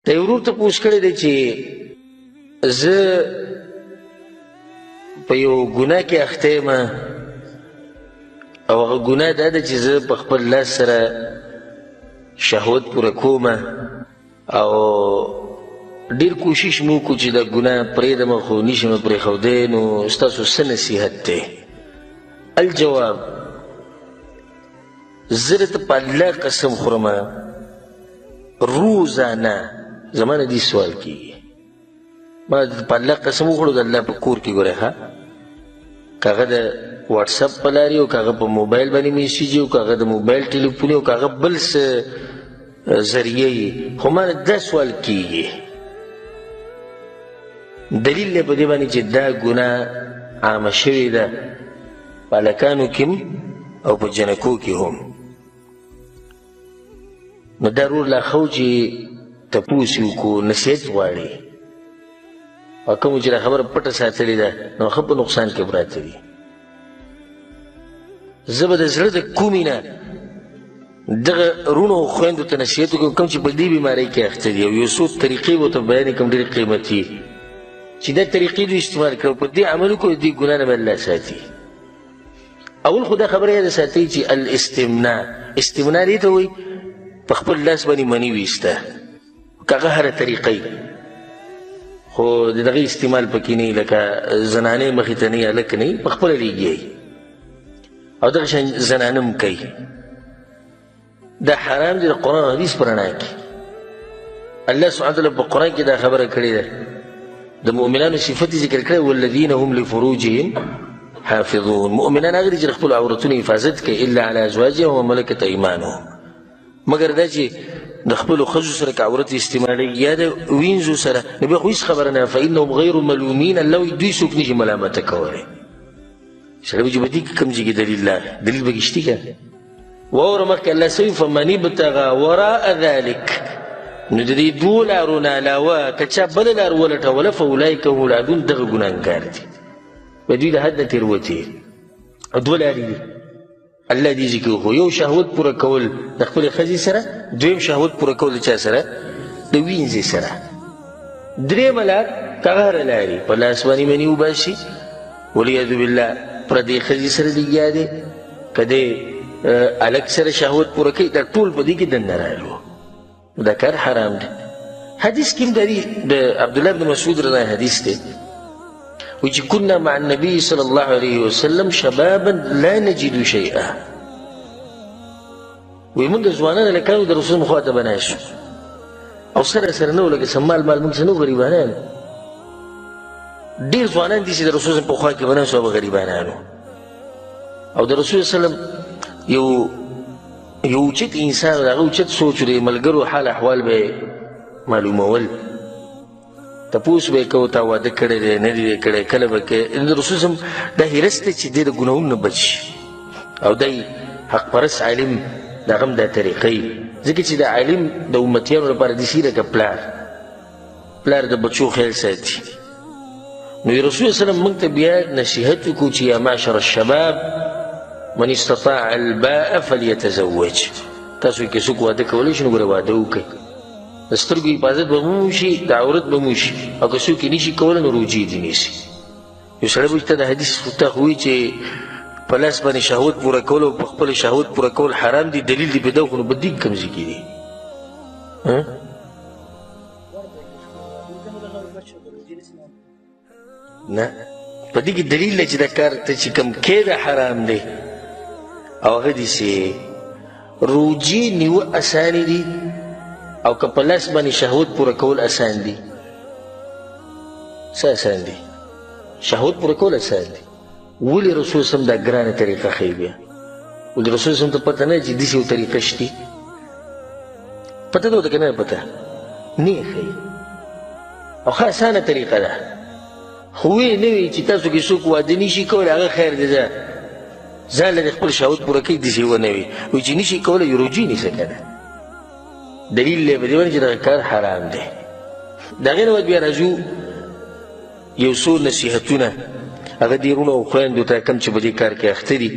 د یو ورور تپوس کړی دی چې زه په یو ګناه کې اخته یم او هغه ګناه دا ده چې زه په خپل لاس سره شهوت پوره کوم او ډېر کوشش مو وکړو چې دا ګناه پرېږدم خو نشم پرېښودی نو ستاسو څه نصیحت دی؟ الجواب: زه درته په الله قسم خورم روزانه زما نه دې سوال کېږي ما په الله قسم وخوړو د الله په کور کې ګورئ ښه که هغه د واټساپ په لارې او که هغه په موبایل باندې میسیج او که هغه د موبایل ټلیفون او که هغه بل څه ذریعه یي خو ما نه دا سوال کېږي دلیل دی په دې باندې چې دا ګناه عامه شوې ده په هلکانو کې او په جنکو کې هم نو دا رور لا ښه و چې تپوس یې وکړو نصیحت غواړي او کوم چې دا خبره پټه ساتلې ده نو ښه په نقصان کې پراته دي زه به د زړه د کومې نه دغه رونو او خویندو ته نصیحت وکړم کوم چې په دې بیمارۍ کې اخته دي او یو څو طریقې به ورته بیانې کړم ډېرې قیمتي چې دا طریقې دوی استعمال کړو په دې عمل وکړو دې ګناه نه به الله ساتي اول خو دا خبره یاده ساتئ چې الاستمناء استمناء دې ته وایي په خپل لاس باندې مني ویسته که هغه هره طریقه خو د دغه استعمال پکې نه لکه زنانې مخې ته نه هلک نه په خپله لیږي او دغه شان زنانه هم کوي دا حرام دی د قرآن او حدیث په رڼا کې الله سبحانه وتعالی په قرآن کې دا خبره کړې ده د مؤمنانو صفت یې ذکر کړی والذین هم لفروجهم حافظون مؤمنان هغه دي چې خپل عورتونو حفاظت کوي الا علی ازواجهم وملکت ایمانهم مګر دا چې د خپلو ښځو سره که عورت استعمالوي یا د وینځو سره نو بیا خو هېڅ خبره نه فانهم غیر ملومین الله وایي دوی څوک نشي ملامته کولی سړی به چې په دې کې کوم ځای کې دلیل دلیل به کشتي که واوره مخکې الله څه وایي فمن ابتغى وراء ذلک نو د دې دوو لارو نه علاوه که چا بله لار ولټوله فاولئک هم العادون دغه ګناهګار دي به دوی د حد نه تېروتې دوه لارې دي الله دې ذکر وکړو یو شهوت پوره کول د خپلې ښځې سره دویم شهوت پوره کول د چا سره د وینځې سره درېیمه لار که هغه لارې په لاس باندې مني وباسي والعیاذ بالله پردې ښځې سره لګیا دی که دی هلک سره شهوت پوره کوي دا ټول په دې کې دننه راغلو دا کار حرام دی حدیث کې هم د عبدالله بن مسعود رضی الله حدیث دی وی چې كنا مع النبي صلى الله عليه وسلم شبابا لا نجد شيئا وی موږ د ځوانانو هلکانو د رسول خوا ته بنا شو او سره سره نه و لکه څه مال موږ څه نه و غریبانان ډېر ځوانان دي چې د رسول په خوا کې بنا شو هغه غریبانانو او د رسول وسلم یو اوچت انسان د هغه اوچت سوچ د ملګرو حال احوال به معلومول تپوس به یې کوو تا واده کړی دی نه دی کړی کله به کې د رسول صم دا حرص دی چې دی د ګناهونو نه بچ شي او دی حق پرست عالم د هغه هم دا طریقه وي ځکه چې د عالم د امتیانو لپاره داسې لکه پلار د بچو خیال ساتي نو رسول وسلم موږ ته بیا نصیحت وکړو چې یا معشر الشباب من استطاع الباء فلیتزوج تاسو کې څوک واده کولی شي نو ګوره واده وکړئ د سترګو حفاظت به مو وشي د عورت به مو وشي او که څوک یې نشي کولی نو روجې دې نیسي یو سړی به چې ته د حدیث ته خو وایي چې په لاس باندې شهوت پوره کول او په خپله شهوت پوره کول حرام دي دلیل دې په ده خو نو په دې کوم ځای کې دي نه په دې کې دلیل دی چې دا کار ته چې کوم کې ده حرام دی او هغه داسې روجې نیوه اسانې دي او که په لاس باندې شهوت پوره کول اسان دي څه اسان دي شهوت پوره کول اسان دي ولې رسول صم دا ګرانه طریقه ښیي بیا ولې رسول صم ته پته نه چې داسې یو طریقه شتي پته ده ورته که نه پته نه یې ښیي او ښه اسانه طریقه ده خو ویې نه وي چې تاسو کې څوک واده نشي کولی هغه خیر دی ځه ځان له خپل شهوت پوره کوي داسې ونه وي وایي چې نشي کولی یو روجې نیسه که نه دلیل دی په دې باندې چې دغه کار حرام دی د هغې نه بعد بیا راځو یو څو نصیحتونه هغه دې وروڼو او خویندو ته کوم چې په دې کار کې اخته دي